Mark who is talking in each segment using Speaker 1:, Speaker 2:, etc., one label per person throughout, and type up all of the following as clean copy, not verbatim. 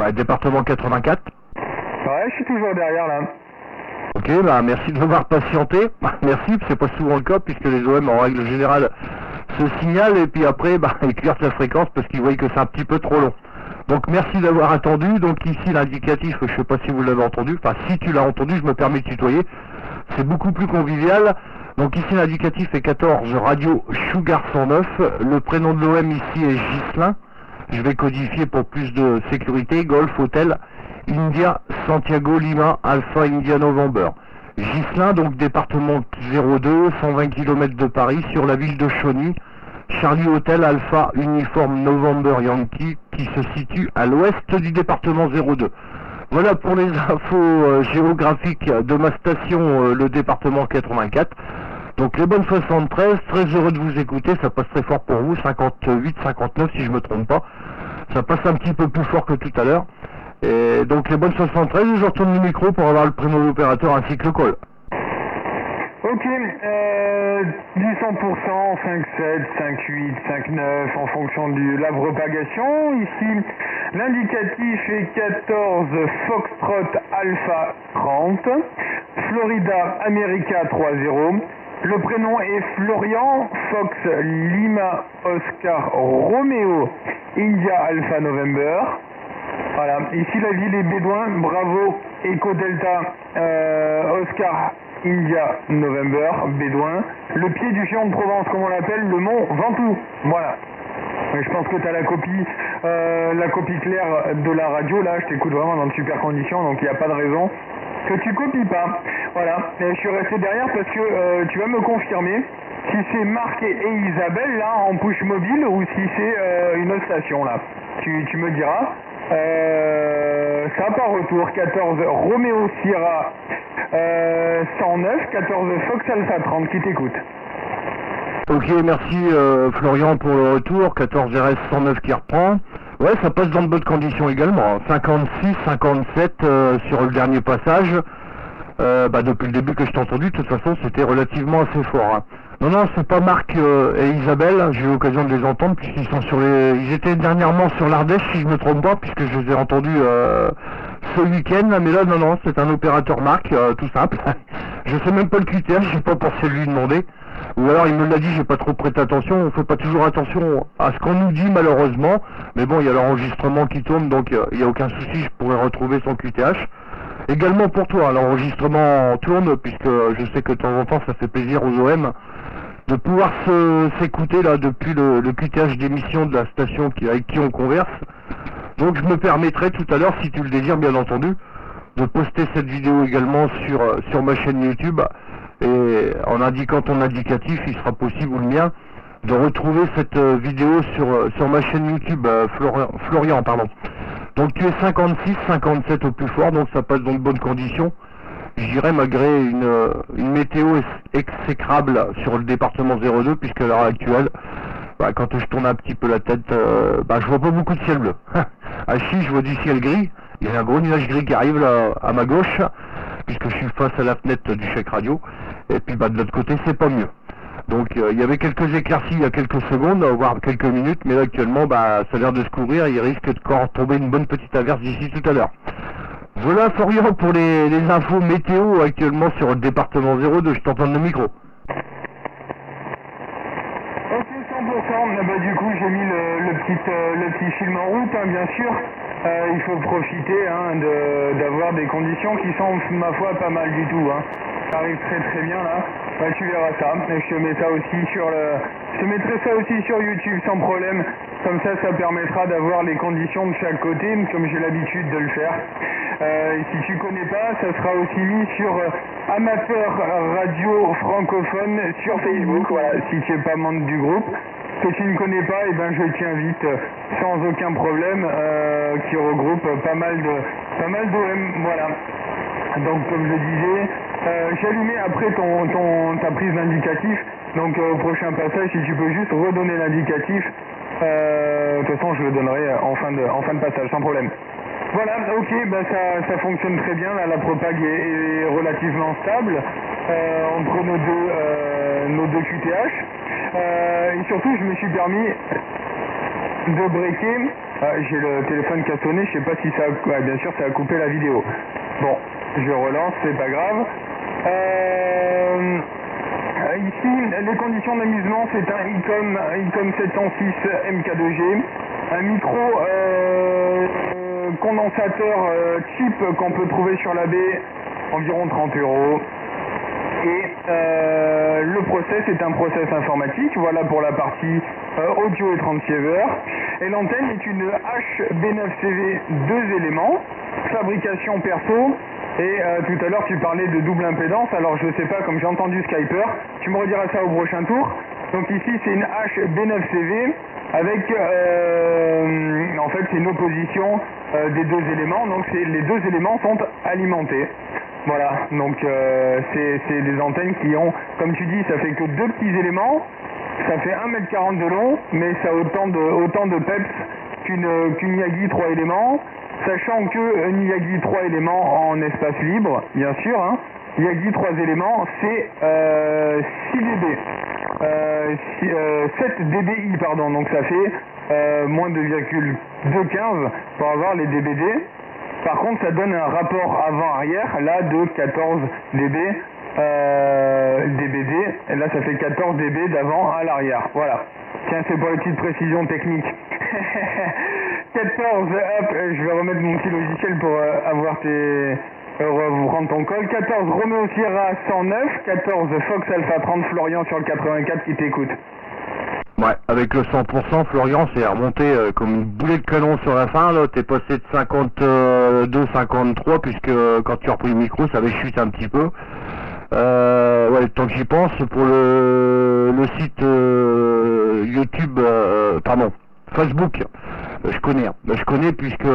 Speaker 1: Ouais, département 84.
Speaker 2: Ouais, je suis toujours derrière là.
Speaker 1: Ok, bah merci de m'avoir patienté. Merci, c'est pas souvent le cas puisque les OM en règle générale se signalent et puis après bah, ils écartent la fréquence parce qu'ils voient que c'est un petit peu trop long. Donc merci d'avoir attendu. Donc ici l'indicatif, je sais pas si vous l'avez entendu, enfin si tu l'as entendu, je me permets de tutoyer. C'est beaucoup plus convivial. Donc ici l'indicatif est 14 Radio Sugar 109. Le prénom de l'OM ici est Ghislain. Je vais codifier pour plus de sécurité. Golf Hotel India Santiago Lima Alpha India November. Ghislain, donc département 02, 120 km de Paris, sur la ville de Chauny. Charlie Hotel Alpha Uniforme November Yankee qui se situe à l'ouest du département 02. Voilà pour les infos géographiques de ma station, le département 84. Donc les bonnes 73, très heureux de vous écouter, ça passe très fort pour vous, 58, 59 si je me trompe pas. Ça passe un petit peu plus fort que tout à l'heure. Et donc les bonnes 73, je retourne le micro pour avoir le prénom de l'opérateur ainsi que le call.
Speaker 2: Ok, du 100%, 5,7, 5,8, 5,9 en fonction de la propagation. Ici, l'indicatif est 14 Foxtrot Alpha 30, Florida America 3,0. Le prénom est Florian, Fox Lima Oscar Romeo India Alpha November. Voilà, ici la ville est Bédouin, Bravo Echo Delta Oscar India November, Bédouin. Le pied du géant de Provence, comme on l'appelle, le mont Ventoux. Voilà. Je pense que tu as la copie claire de la radio, là, je t'écoute vraiment dans de super conditions, donc il n'y a pas de raison que tu copies pas. Voilà, et je suis resté derrière parce que tu vas me confirmer si c'est Marc et Isabelle, là, en push mobile, ou si c'est une autre station, là. Tu me diras. Ça par retour, 14 Romeo Sierra 109, 14 Fox Alpha 30, qui t'écoute.
Speaker 1: Ok, merci Florian pour le retour, 14 RS 109 qui reprend. Ouais, ça passe dans de bonnes conditions également, 56, 57 sur le dernier passage. Depuis le début que je t'ai entendu, de toute façon c'était relativement assez fort. Hein. Non, c'est pas Marc et Isabelle, j'ai eu l'occasion de les entendre puisqu'ils sont ils étaient dernièrement sur l'Ardèche si je me trompe pas, puisque je les ai entendus ce week-end, mais là non, c'est un opérateur Marc, tout simple. Je sais même pas le QTH, j'ai pas pensé lui demander. Ou alors il me l'a dit, j'ai pas trop prêté attention, on fait pas toujours attention à ce qu'on nous dit malheureusement, mais bon il y a l'enregistrement qui tourne donc il n'y a aucun souci, je pourrais retrouver son QTH. Également pour toi, l'enregistrement tourne puisque je sais que de temps en temps ça fait plaisir aux OM de pouvoir s'écouter là depuis le QTH d'émission de la station avec qui on converse. Donc je me permettrai tout à l'heure, si tu le désires bien entendu, de poster cette vidéo également sur ma chaîne YouTube. Et en indiquant ton indicatif, il sera possible, ou le mien, de retrouver cette vidéo sur ma chaîne YouTube, Florian, pardon. Donc tu es 56, 57 au plus fort, donc ça passe dans de bonnes conditions. Je dirais malgré une météo exécrable sur le département 02, puisque à l'heure actuelle, quand je tourne un petit peu la tête, je vois pas beaucoup de ciel bleu. À Chi, je vois du ciel gris, il y a un gros nuage gris qui arrive là à ma gauche, puisque je suis face à la fenêtre du chèque radio, et puis de l'autre côté c'est pas mieux. Donc il y avait quelques éclaircies il y a quelques secondes, voire quelques minutes, mais là actuellement ça a l'air de se couvrir et il risque de tomber une bonne petite averse d'ici tout à l'heure. Voilà Florian pour les infos météo actuellement sur le département 02, je t'entends le micro.
Speaker 2: Ok, 100%, du coup j'ai mis le petit film en route, hein, bien sûr. Il faut profiter d'avoir des conditions qui sont, ma foi, pas mal du tout. Hein. Ça arrive très bien là. Tu verras ça. Et je te mets ça aussi je te mettrai ça aussi sur YouTube sans problème. Comme ça permettra d'avoir les conditions de chaque côté, comme j'ai l'habitude de le faire. Et si tu connais pas, ça sera aussi mis sur Amateur Radio Francophone sur Facebook. Voilà, si tu n'es pas membre du groupe. Que tu ne connais pas, je t'invite sans aucun problème, qui regroupe pas mal d'OM, voilà. Donc comme je disais, j'ai allumé après ta prise d'indicatif, donc au prochain passage, si tu peux juste redonner l'indicatif, de toute façon je le donnerai en fin de passage, sans problème. Voilà, ok, ça fonctionne très bien, là, la propague est relativement stable entre nos deux QTH. Et surtout, je me suis permis de breaker. J'ai le téléphone qui a sonné, je sais pas si ça a... Ouais, bien sûr, ça a coupé la vidéo. Bon, je relance, c'est pas grave. Ici, les conditions d'amusement, c'est un ICOM 706 MK2G, un micro condensateur cheap qu'on peut trouver sur la baie, environ 30 €. Et le process est un process informatique, voilà pour la partie audio et transceiver. Et l'antenne est une HB9CV 2 éléments, fabrication perso. Et tout à l'heure tu parlais de double impédance, alors je sais pas, comme j'ai entendu Skyper, tu me rediras ça au prochain tour. Donc ici c'est une HB9CV avec, en fait c'est une opposition des deux éléments, donc les deux éléments sont alimentés. Voilà, donc c'est des antennes qui ont, comme tu dis, ça fait que deux petits éléments, ça fait 1,40 m de long, mais ça a autant de peps qu'une Yagi 3 éléments, sachant que une Yagi 3 éléments en espace libre, bien sûr, hein, Yagi 3 éléments, c'est 6 dB, 7 dBi, pardon, donc ça fait moins 2,215 pour avoir les dBd. Par contre, ça donne un rapport avant-arrière, là, de 14 dB, dBd, et là, ça fait 14 dB d'avant à l'arrière. Voilà. Tiens, c'est pour les petites précisions techniques. 14, hop, je vais remettre mon petit logiciel pour avoir vous rendre ton call. 14, Romeo Sierra 109, 14, Fox Alpha 30, Florian sur le 84 qui t'écoute.
Speaker 1: Ouais, avec le 100%, Florian, c'est remonté comme une boulet de canon sur la fin, là, t'es passé de 52, 53, puisque quand tu as repris le micro, ça avait chuté un petit peu. Ouais, tant que j'y pense, pour le site YouTube, pardon, Facebook, je connais puisque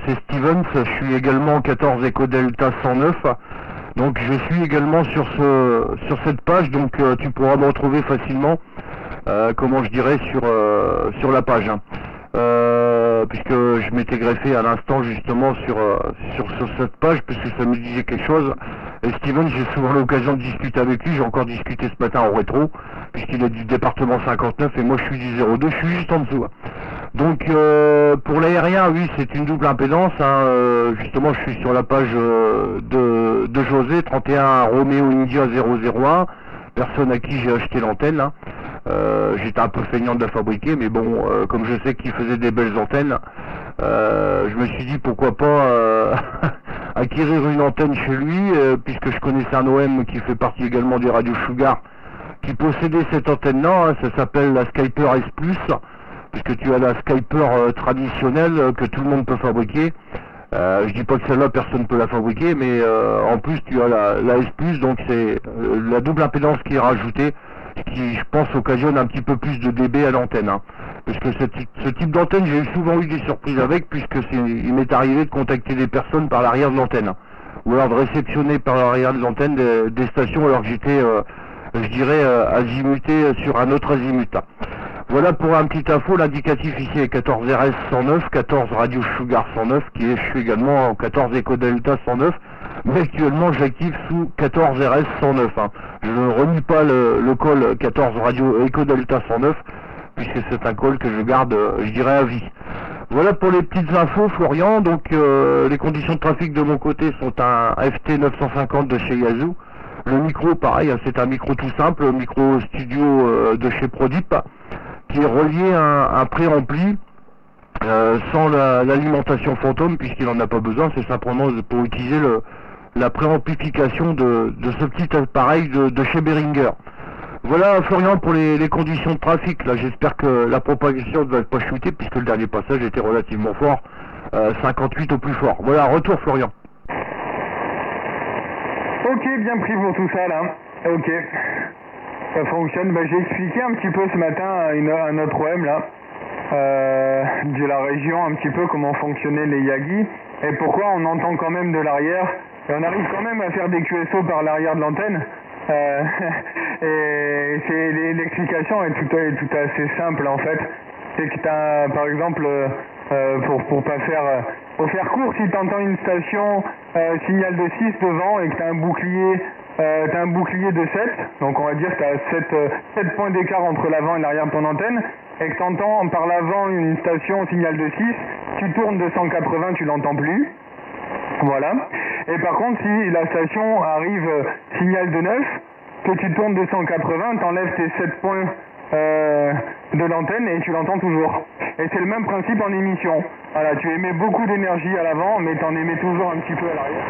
Speaker 1: c'est Stevens, je suis également 14 Echo Delta 109, donc je suis également sur cette page, donc tu pourras me retrouver facilement. Comment je dirais sur la page, hein. Puisque je m'étais greffé à l'instant justement sur cette page, puisque ça me disait quelque chose. Et Steven, j'ai souvent l'occasion de discuter avec lui, j'ai encore discuté ce matin en rétro, puisqu'il est du département 59 et moi je suis du 02, je suis juste en dessous, hein. Donc pour l'aérien, oui, c'est une double impédance, hein. Justement je suis sur la page de José, 31 Romeo India 001, personne à qui j'ai acheté l'antenne, hein. J'étais un peu feignant de la fabriquer, mais bon, comme je sais qu'il faisait des belles antennes, je me suis dit pourquoi pas acquérir une antenne chez lui, puisque je connaissais un OM qui fait partie également des radios Sugar, qui possédait cette antenne-là, hein. Ça s'appelle la Skyper S+, puisque tu as la Skyper traditionnelle que tout le monde peut fabriquer. Je dis pas que celle-là personne ne peut la fabriquer, mais en plus tu as la S+, donc c'est la double impédance qui est rajoutée, qui je pense occasionne un petit peu plus de dB à l'antenne, hein. Parce que ce type d'antenne, j'ai souvent eu des surprises avec, puisque il m'est arrivé de contacter des personnes par l'arrière de l'antenne, hein. Ou alors de réceptionner par l'arrière de l'antenne des stations alors que j'étais, je dirais, azimuté sur un autre azimut, hein. Voilà pour un petit info, l'indicatif ici est 14 RS 109, 14 Radio Sugar 109, je suis également en 14 Echo Delta 109, mais actuellement j'active sous 14 RS 109, hein. Je ne renie pas le call 14 Radio Echo Delta 109, puisque c'est un call que je garde, je dirais, à vie. Voilà pour les petites infos, Florian. Donc les conditions de trafic de mon côté sont un FT 950 de chez Yazoo. Le micro, pareil, hein, c'est un micro tout simple, un micro studio de chez Prodip, qui est relié à un préampli sans l'alimentation fantôme, puisqu'il n'en a pas besoin, c'est simplement pour utiliser la préamplification de ce petit appareil de chez Behringer. Voilà, Florian, pour les conditions de trafic. Là, j'espère que la propagation ne va pas chuter, puisque le dernier passage était relativement fort, 58 au plus fort. Voilà, retour, Florian.
Speaker 2: Ok, bien pris pour tout ça, là. Ok. Ça fonctionne. J'ai expliqué un petit peu ce matin à notre OM, là, de la région, un petit peu comment fonctionnaient les Yagi, et pourquoi on entend quand même de l'arrière, et on arrive quand même à faire des QSO par l'arrière de l'antenne. Et l'explication est tout assez simple, en fait. C'est que t'as, par exemple, pour faire court, si tu entends une station signal de 6 devant et que tu as un bouclier de 7, donc on va dire que tu as 7 points d'écart entre l'avant et l'arrière de ton antenne, et que tu entends par l'avant une station signal de 6, tu tournes de 180, tu l'entends plus. Voilà. Et par contre, si la station arrive signal de 9, que tu tournes de 180, t'enlèves tes 7 points de l'antenne et tu l'entends toujours. Et c'est le même principe en émission. Voilà, tu émets beaucoup d'énergie à l'avant, mais t'en émets toujours un petit peu à l'arrière.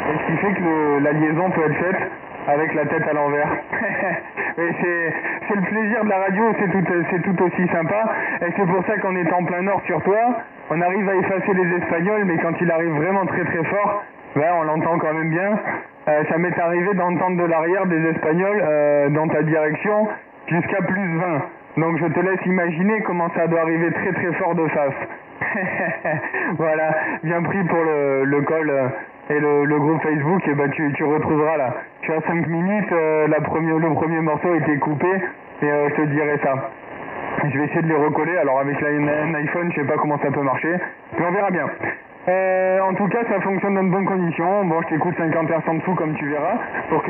Speaker 2: Et ce qui fait que la liaison peut être faite avec la tête à l'envers. Et c'est le plaisir de la radio, c'est tout aussi sympa. Et c'est pour ça qu'en étant en plein nord sur toi, on arrive à effacer les Espagnols, mais quand il arrive vraiment très très fort, ben, on l'entend quand même bien. Ça m'est arrivé d'entendre de l'arrière des Espagnols dans ta direction jusqu'à plus 20. Donc je te laisse imaginer comment ça doit arriver très très fort de face. Voilà, bien pris pour le call et le groupe Facebook, et ben tu retrouveras là. Tu as 5 minutes, le premier morceau a été coupé, et je te dirai ça. Je vais essayer de les recoller, alors avec un iPhone, je sais pas comment ça peut marcher, mais on verra bien. En tout cas, ça fonctionne dans de bonnes conditions. Bon, je t'écoute 50 Hz en dessous, comme tu verras, pour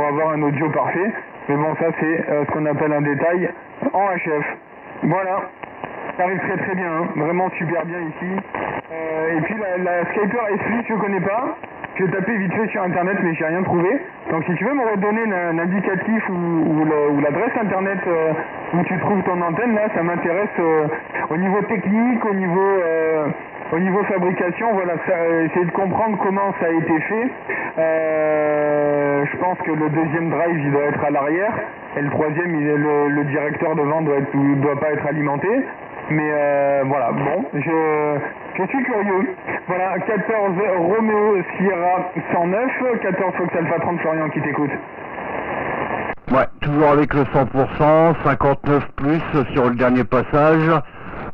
Speaker 2: avoir un audio parfait. Mais bon, ça c'est ce qu'on appelle un détail en HF. Voilà, ça arrive très très bien, hein. Vraiment super bien ici. Et puis la Skyper S8, je ne connais pas. Je vais taper vite fait sur internet, mais j'ai rien trouvé. Donc si tu veux me redonner un indicatif ou l'adresse internet où tu trouves ton antenne, là ça m'intéresse au niveau technique, au niveau fabrication, voilà, essayer de comprendre comment ça a été fait. Je pense que le deuxième drive il doit être à l'arrière et le troisième le directeur devant doit pas être alimenté. Mais voilà, bon, je suis curieux. Voilà, 14 Romeo Sierra 109, 14 Fox Alpha 30 Florian qui t'écoute.
Speaker 1: Ouais, toujours avec le 100%, 59 plus sur le dernier passage.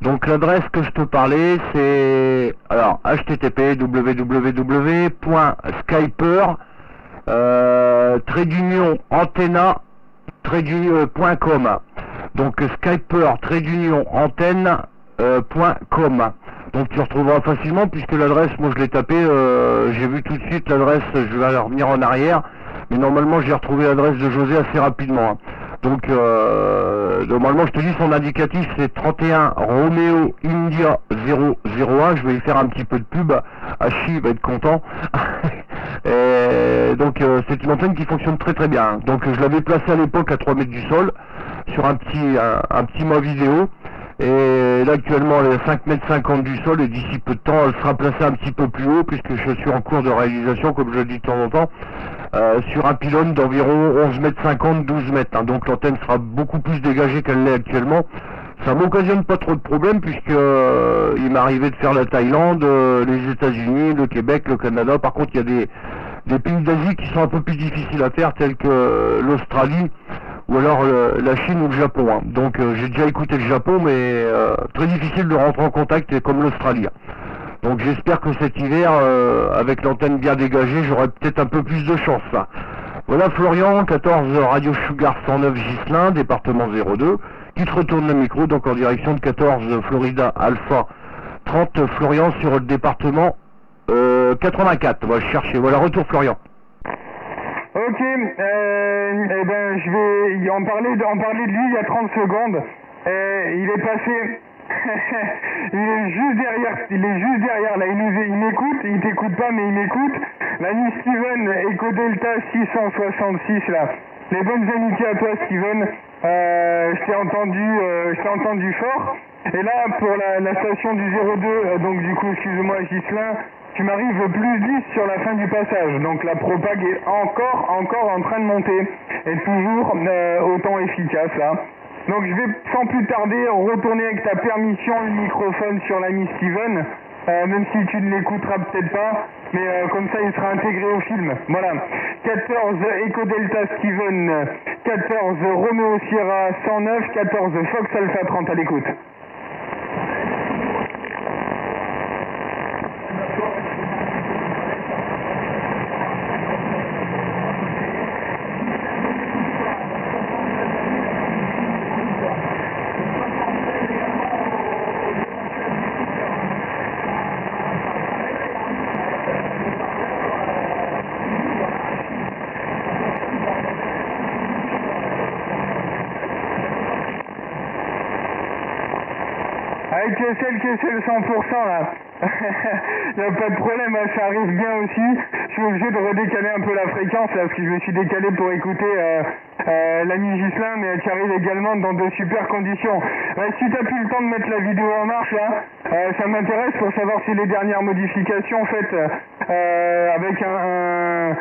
Speaker 1: Donc l'adresse que je te parlais, c'est alors http www.skyper-antenna.com. Donc skyper-antenne.com. Donc tu retrouveras facilement, puisque l'adresse, moi je l'ai tapé, j'ai vu tout de suite l'adresse, je vais revenir en arrière, mais normalement j'ai retrouvé l'adresse de José assez rapidement, hein. Donc normalement je te dis son indicatif c'est 31 Romeo India 001, je vais lui faire un petit peu de pub, Hachi va être content. Et donc c'est une antenne qui fonctionne très très bien, hein. Donc je l'avais placée à l'époque à 3 mètres du sol, sur un petit mât vidéo. Et là actuellement elle est à 5,50 m du sol, et d'ici peu de temps elle sera placée un petit peu plus haut, puisque je suis en cours de réalisation, comme je le dis de temps en temps, sur un pylône d'environ 11,50 m, 12 mètres, hein. Donc l'antenne sera beaucoup plus dégagée qu'elle l'est actuellement. Ça m'occasionne pas trop de problèmes, puisque il m'est arrivé de faire la Thaïlande, les États-Unis, le Québec, le Canada. Par contre il y a des pays d'Asie qui sont un peu plus difficiles à faire, tels que l'Australie, ou alors la Chine ou le Japon, hein. Donc j'ai déjà écouté le Japon, mais très difficile de rentrer en contact, comme l'Australie. Donc j'espère que cet hiver, avec l'antenne bien dégagée, j'aurai peut-être un peu plus de chance, hein. Voilà Florian, 14 Radio Sugar 109 Ghislain, département 02, qui te retourne le micro, donc en direction de 14 Florida Alpha 30 Florian sur le département 84. On va chercher. Voilà, retour Florian.
Speaker 2: Ok, eh ben je vais en parler de lui il y a 30 secondes. Il est passé, il est juste derrière là, il m'écoute, il t'écoute pas mais il m'écoute. L'ami Steven, Eco Delta 666 là. Les bonnes amitiés à toi Steven, je t'ai entendu fort. Et là pour la station du 02, donc du coup excuse-moi Ghislain, tu m'arrives plus 10 sur la fin du passage, donc la propague est encore en train de monter, et toujours autant efficace là. Donc je vais sans plus tarder retourner avec ta permission le microphone sur l'ami Steven, même si tu ne l'écouteras peut-être pas, mais comme ça il sera intégré au film. Voilà, 14 Eco Delta Steven, 14 Romeo Sierra 109, 14 Fox Alpha 30 à l'écoute. c'est celle qui est le 100% là. Il n'y a pas de problème, hein, ça arrive bien aussi. Je suis obligé de redécaler un peu la fréquence là, parce que je me suis décalé pour écouter l'ami Ghislain, mais qui arrive également dans de super conditions. Si tu as plus le temps de mettre la vidéo en marche là, ça m'intéresse pour savoir si les dernières modifications faites avec un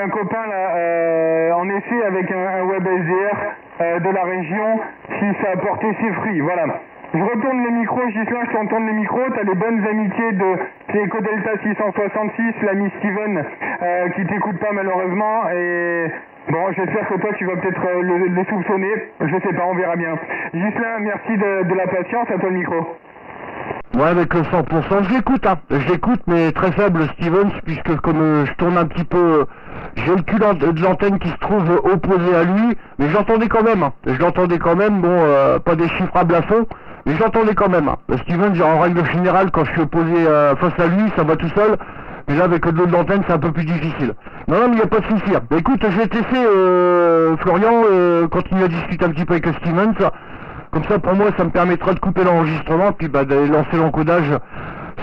Speaker 2: copain là, en essai avec un web SDR de la région, si ça a porté ses fruits, voilà. Je retourne le micro, Ghislain, je t'entends le micro, t'as les bonnes amitiés de Eco Delta 666, l'ami Steven, qui t'écoute pas malheureusement, et bon, j'espère que toi tu vas peut-être le soupçonner, je sais pas, on verra bien. Ghislain, merci de la patience, à toi le micro.
Speaker 1: Ouais, avec le 100%, je l'écoute, hein. Je l'écoute, mais très faible, Stevens, puisque comme je tourne un petit peu, j'ai le cul de l'antenne qui se trouve opposé à lui, mais j'entendais quand même, hein. Je l'entendais quand même, bon, pas déchiffrable à fond, mais j'entendais quand même, hein. Stevens, en règle générale, quand je suis opposé face à lui, ça va tout seul, mais là, avec le dos de l'antenne, c'est un peu plus difficile. Non, mais il n'y a pas de souci, hein. Écoute, je vais te laisser, Florian, continuer à discuter un petit peu avec Stevens. Comme ça, pour moi, ça me permettra de couper l'enregistrement, puis d'aller lancer l'encodage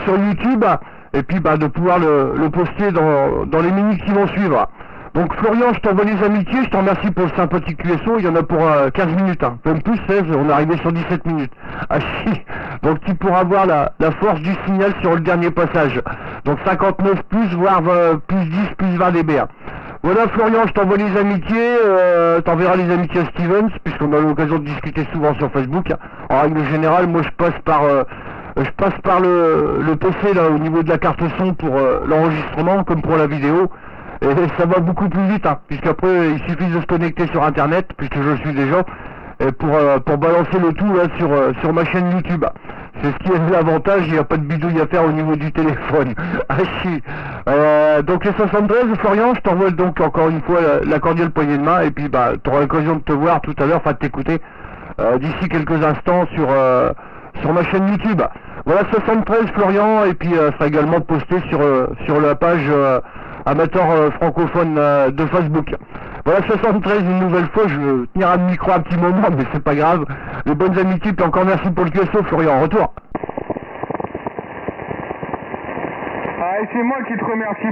Speaker 1: sur YouTube, et puis de pouvoir le poster dans les minutes qui vont suivre. Donc Florian, je t'envoie les amitiés, je te remercie pour le sympathique QSO, il y en a pour 15 minutes, hein. Même plus 16, on est arrivé sur 17 minutes. Ah si, donc tu pourras voir la force du signal sur le dernier passage. Donc 59 plus, voire plus 10, plus 20 dB. Voilà Florian, je t'envoie les amitiés, t'enverras les amitiés à Stevens, puisqu'on a l'occasion de discuter souvent sur Facebook. En règle générale, moi je passe par le PC là au niveau de la carte son pour l'enregistrement, comme pour la vidéo. Et ça va beaucoup plus vite, hein, puisqu'après il suffit de se connecter sur internet, puisque je le suis déjà, et pour balancer le tout là sur ma chaîne YouTube. C'est ce qui est l'avantage, il n'y a pas de bidouille à faire au niveau du téléphone. Ah si. Donc les 73, Florian, je t'envoie donc encore une fois la cordiale poignée de main, et puis tu auras l'occasion de te voir tout à l'heure, enfin de t'écouter d'ici quelques instants sur ma chaîne YouTube. Voilà 73 Florian, et puis sera également posté sur la page amateur francophone de Facebook. Voilà 73 une nouvelle fois, je vais tenir un micro un petit moment, mais c'est pas grave. Les bonnes amitiés, puis encore merci pour le QSO Florian, en retour.
Speaker 2: Ah, et c'est moi qui te remercie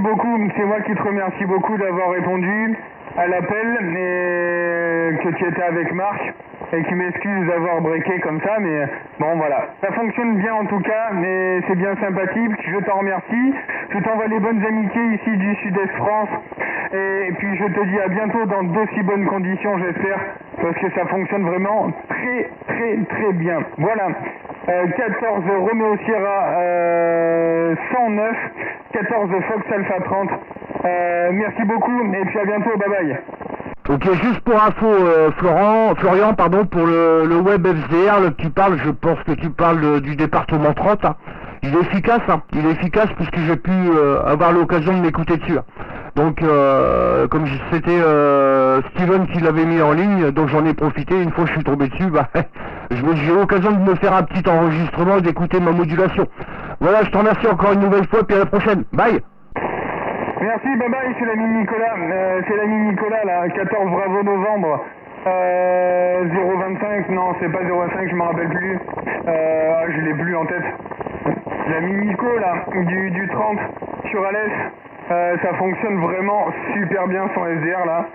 Speaker 2: beaucoup d'avoir répondu à l'appel et que tu étais avec Marc, et qui m'excuse d'avoir breaké comme ça, mais bon voilà, ça fonctionne bien en tout cas, mais c'est bien sympathique, je t'en remercie, je t'envoie les bonnes amitiés ici du Sud-Est France, et puis je te dis à bientôt dans d'aussi bonnes conditions j'espère, parce que ça fonctionne vraiment très bien. Voilà, 14 Romeo Sierra 109, 14 Fox Alpha 30, merci beaucoup, et puis à bientôt, bye bye.
Speaker 1: Ok, juste pour info, Florian, pardon, pour le web FZR, que tu parles, je pense que tu parles du département 30, hein. Il est efficace, hein. Il est efficace puisque j'ai pu avoir l'occasion de m'écouter dessus. Donc, comme c'était Steven qui l'avait mis en ligne, donc j'en ai profité, une fois que je suis tombé dessus, j'ai eu l'occasion de me faire un petit enregistrement et d'écouter ma modulation. Voilà, je te remercie encore une nouvelle fois, puis à la prochaine. Bye.
Speaker 2: Merci, bye bye, c'est l'ami Nicolas, là, 14 Bravo Novembre, 025, non, c'est pas 025, je m'en rappelle plus, je l'ai plus en tête. L'ami Nico, là, du 30, sur Alès, ça fonctionne vraiment super bien son SDR, là.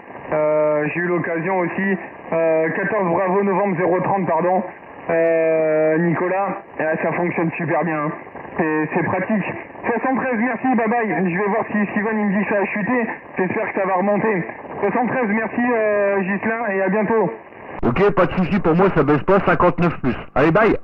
Speaker 2: J'ai eu l'occasion aussi, 14 Bravo Novembre 030, pardon, Nicolas, ça fonctionne super bien, hein. C'est pratique. 73, merci, bye bye. Je vais voir si Steven il me dit que ça a chuté. J'espère que ça va remonter. 73, merci Ghislain, et à bientôt.
Speaker 1: Ok, pas de soucis, pour moi ça baisse pas, 59 plus. Allez, bye.